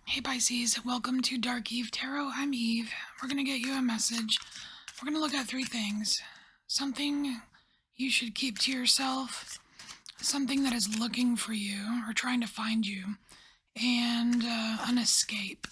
Hey Pisces, welcome to Dark Eve Tarot. I'm Eve. We're going to get you a message. We're going to look at three things. Something you should keep to yourself, something that is looking for you or trying to find you, and an escape.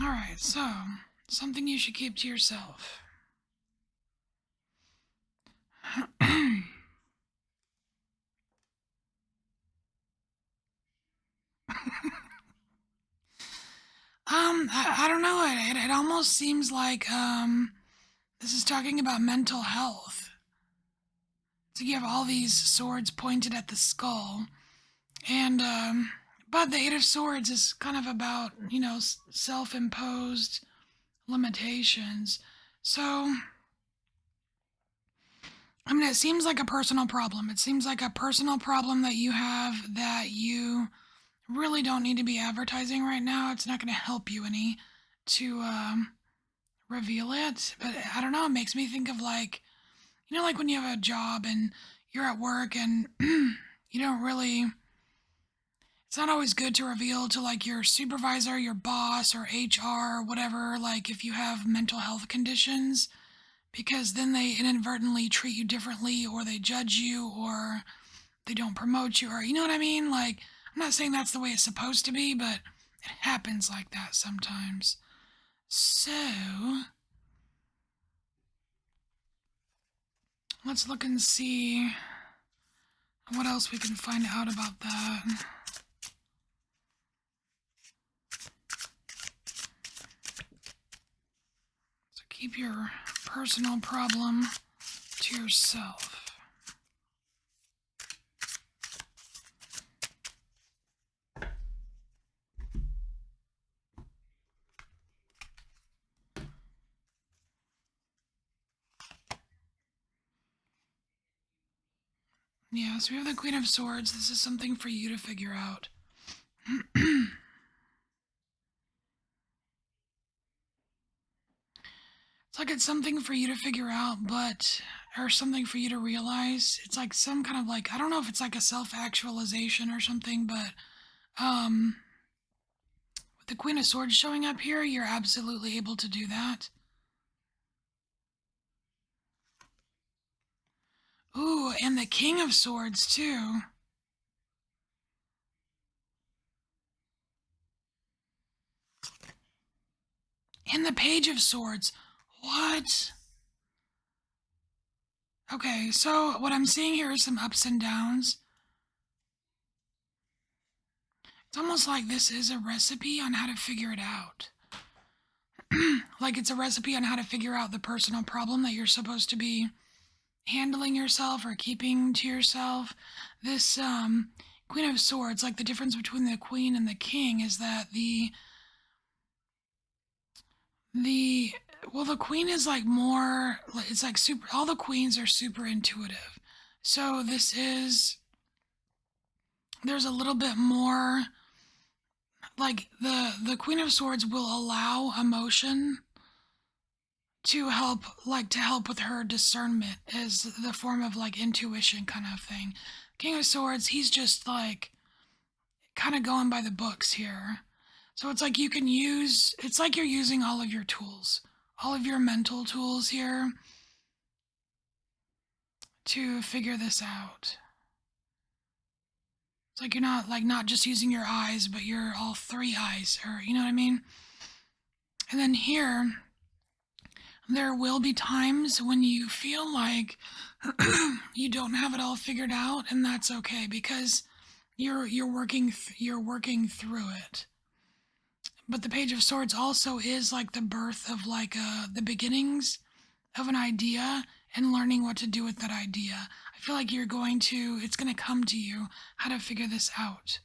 Alright, so, something you should keep to yourself. I don't know. It almost seems like this is talking about mental health. So you have all these swords pointed at the skull, and but the Eight of Swords is kind of about self-imposed limitations. So I mean, it seems like a personal problem. It seems like a personal problem that you have that you really don't need to be advertising right now. It's not going to help you any to reveal it. But I don't know. It makes me think of like, like when you have a job and you're at work and you don't really. It's not always good to reveal to like your supervisor, your boss, or HR, or whatever, like if you have mental health conditions, because then they inadvertently treat you differently, or they judge you, or they don't promote you, or you know what I mean? Like, I'm not saying that's the way it's supposed to be, but it happens like that sometimes. So, let's look and see what else we can find out about that. So, keep your personal problem to yourself. Yeah, so we have the Queen of Swords. This is something for you to figure out. It's like it's something for you to figure out, or something for you to realize. It's like some kind of like, I don't know if it's like a self-actualization or something, but with the Queen of Swords showing up here, you're absolutely able to do that. Ooh, and the King of Swords too. And the Page of Swords. What? Okay, so what I'm seeing here is some ups and downs. It's almost like this is a recipe on how to figure it out. Like it's a recipe on how to figure out the personal problem that you're supposed to be handling yourself or keeping to yourself. This Queen of Swords, like the difference between the Queen and the King is that the the Queen is like more, it's like super, all the queens are super intuitive. So there's a little bit more, like the Queen of Swords will allow emotion to help with her discernment as the form of like intuition kind of thing. King of Swords, he's just like kind of going by the books here. So it's like it's like you're using all of your tools, all of your mental tools here to figure this out. It's like you're not just using your eyes, but you're all three eyes, or you know what I mean? And then here, there will be times when you feel like you don't have it all figured out, and that's okay because you're working through it. But the Page of Swords also is like the birth of like the beginnings of an idea and learning what to do with that idea. I feel like it's going to come to you how to figure this out.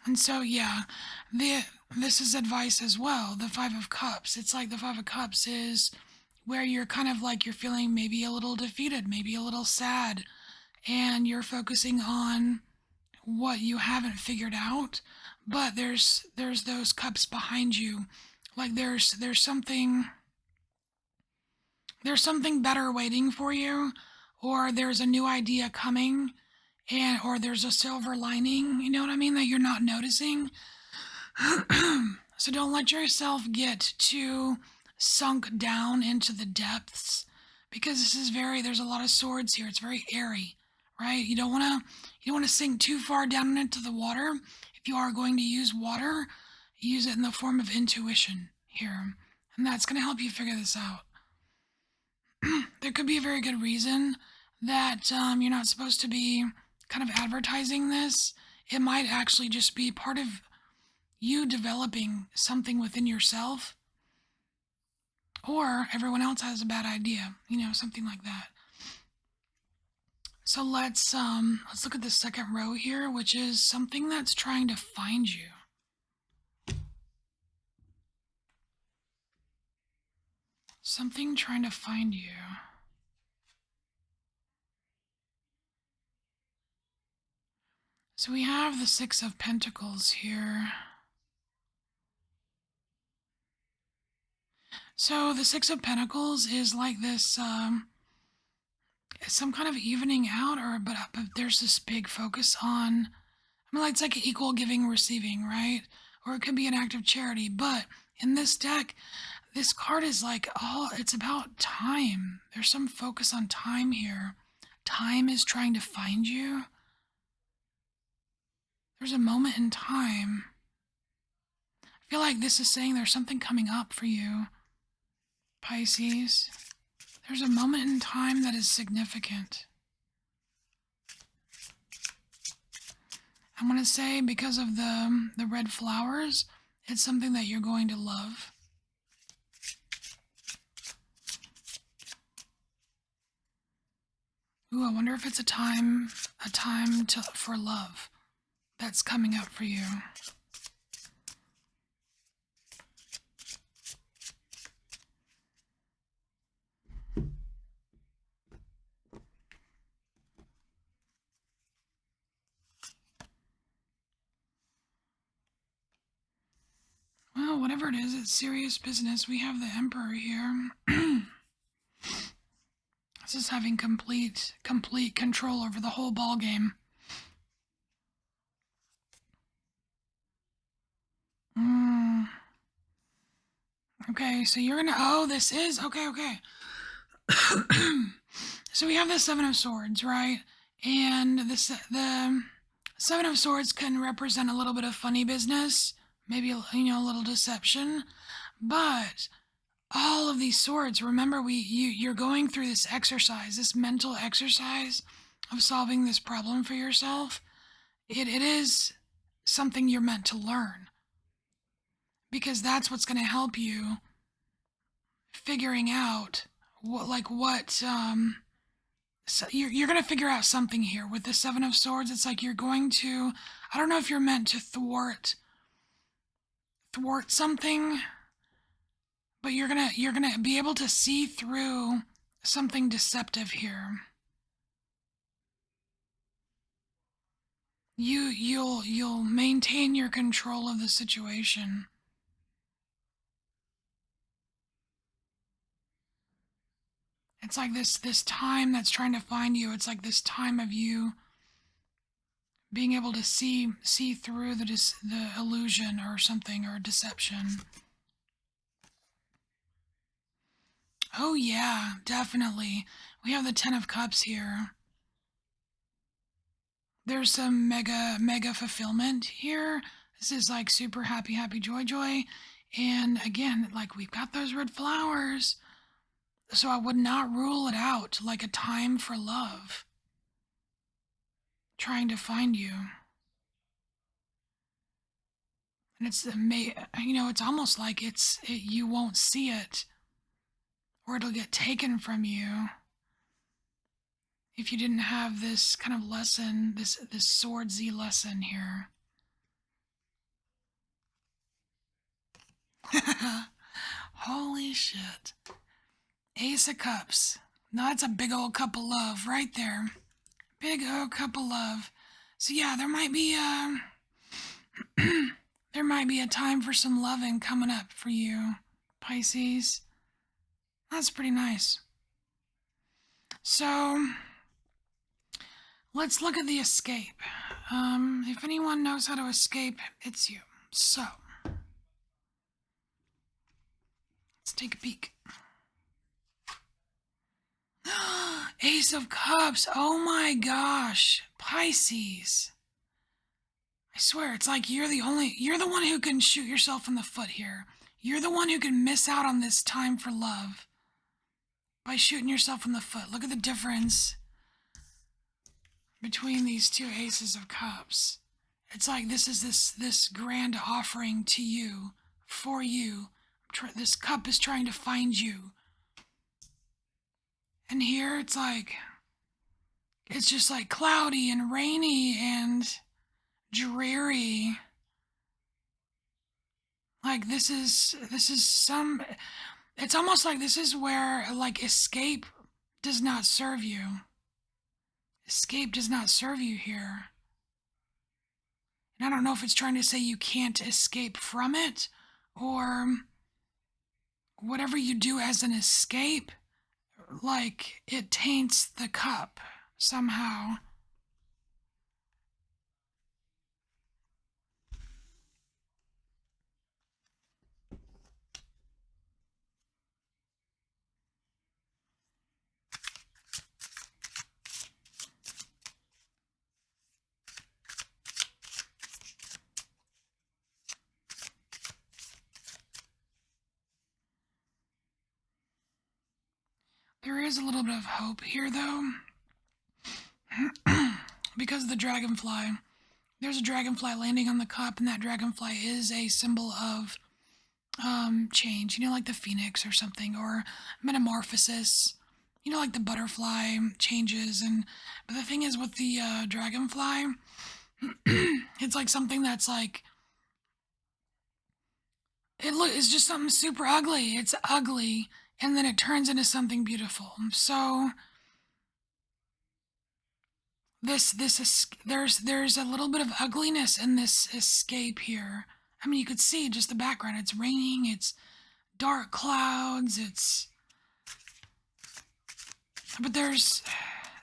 And so, yeah, the this is advice as well. The Five of Cups. It's like the Five of Cups is where you're kind of like you're feeling maybe a little defeated, maybe a little sad, and you're focusing on what you haven't figured out. But there's those cups behind you. Like there's something better waiting for you, or there's a new idea coming, and or there's a silver lining, you know what I mean, that you're not noticing. So don't let yourself get too sunk down into the depths, because this is very there's a lot of swords here. It's very airy, right? You don't want to sink too far down into the water. If you are going to use water, use it in the form of intuition here. And that's going to help you figure this out. There could be a very good reason that you're not supposed to be kind of advertising this. It might actually just be part of you developing something within yourself, or everyone else has a bad idea, something like that. So let's look at the second row here, which is something that's trying to find you. Something trying to find you. So we have the Six of Pentacles here. So the Six of Pentacles is like this, some kind of evening out, but there's this big focus on. I mean, like, it's like an equal giving receiving, right? Or it could be an act of charity. But in this deck, this card is like, it's about time. There's some focus on time here. Time is trying to find you. There's a moment in time. I feel like this is saying there's something coming up for you, Pisces. There's a moment in time that is significant. I'm going to say because of the red flowers, it's something that you're going to love. Ooh, I wonder if it's a time for love that's coming up for you. Well, whatever it is, it's serious business. We have the Emperor here. This is having complete control over the whole ball game. Okay, so you're gonna. Oh, this is okay. So we have the Seven of Swords, right? And the Seven of Swords can represent a little bit of funny business, maybe a little deception, but all of these swords. Remember, you're going through this exercise, this mental exercise of solving this problem for yourself. It is something you're meant to learn, because that's what's going to help you figuring out so you're going to figure out something here with the Seven of Swords. It's like you're going to, I don't know if you're meant to thwart something, but you're gonna be able to see through something deceptive here. You'll maintain your control of the situation. It's like this time that's trying to find you. It's like this time of you being able to see through the illusion or something, or deception. Oh yeah, definitely. We have the Ten of Cups here. There's some mega fulfillment here. This is like super happy joy. And again, like, we've got those red flowers. So I would not rule it out, like a time for love trying to find you. And it's almost like you won't see it, or it'll get taken from you if you didn't have this kind of lesson, this swordsy lesson here. Holy shit. Ace of Cups. Now that's a big old cup of love right there. Big old cup of love. So yeah, there might be there might be a time for some loving coming up for you, Pisces. That's pretty nice. So let's look at the escape. If anyone knows how to escape, it's you. So let's take a peek. Ace of Cups. Oh my gosh. Pisces. I swear, it's like you're the one who can shoot yourself in the foot here. You're the one who can miss out on this time for love by shooting yourself in the foot. Look at the difference between these two Aces of Cups. It's like this is this grand offering to you, for you. This cup is trying to find you. And here it's just like cloudy and rainy and dreary. Like this is some, it's almost like this is where like escape does not serve you. Escape does not serve you here. And I don't know if it's trying to say you can't escape from it, or whatever you do as an escape, like it taints the cup somehow. There is a little bit of hope here, though, because of the dragonfly. There's a dragonfly landing on the cup, and that dragonfly is a symbol of change. You know, like the phoenix or something, or metamorphosis. You know, like the butterfly changes, but the thing is with the dragonfly, it's like something that's like it's just something super ugly. It's ugly, and then it turns into something beautiful. So there's a little bit of ugliness in this escape here. I mean, you could see just the background. It's raining. It's dark clouds. But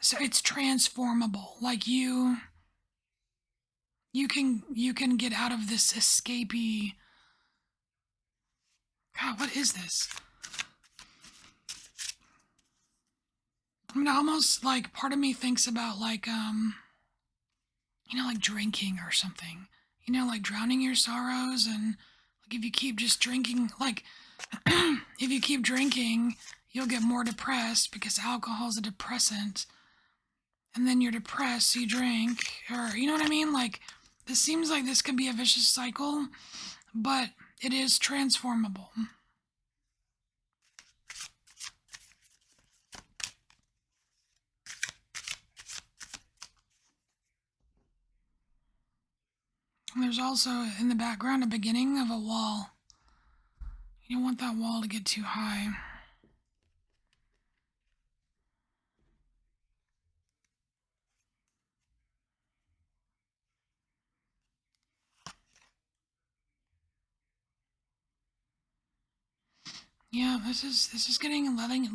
so it's transformable. Like you can get out of this escapee. God, what is this? I mean, almost like part of me thinks about like, like drinking or something. You know, like drowning your sorrows, and like if you keep just drinking, like if you keep drinking, you'll get more depressed because alcohol is a depressant. And then you're depressed, so you drink, or you know what I mean? Like this seems like this could be a vicious cycle, but it is transformable. And there's also in the background a beginning of a wall. You don't want that wall to get too high. Yeah, this is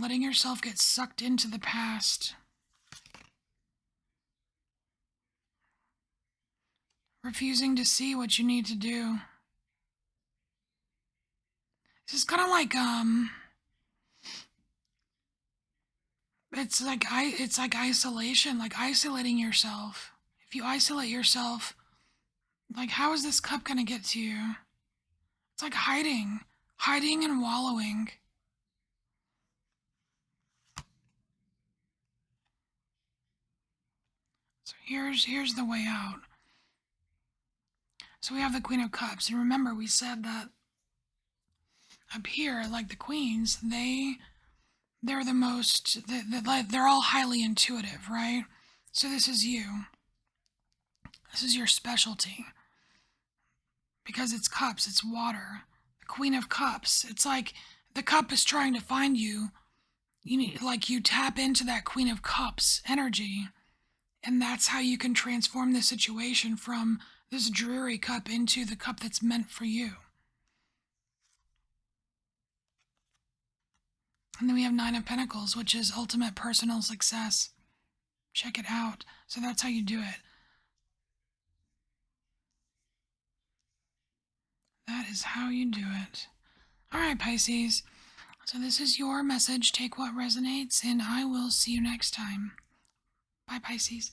letting yourself get sucked into the past. Refusing to see what you need to do. This is kind of like it's like isolation, like isolating yourself. If you isolate yourself, like how is this cup going to get to you? It's like hiding and wallowing. So here's the way out. So we have the Queen of Cups, and remember we said that up here, like the queens, they're the most, they're all highly intuitive, right? So this is you. This is your specialty. Because it's cups, it's water. Queen of Cups. It's like the cup is trying to find you. You need, like, you tap into that Queen of Cups energy, and that's how you can transform the situation from this dreary cup into the cup that's meant for you. And then we have Nine of Pentacles, which is ultimate personal success. Check it out. So that's how you do it. That is how you do it. All right, Pisces. So this is your message. Take what resonates, and I will see you next time. Bye, Pisces.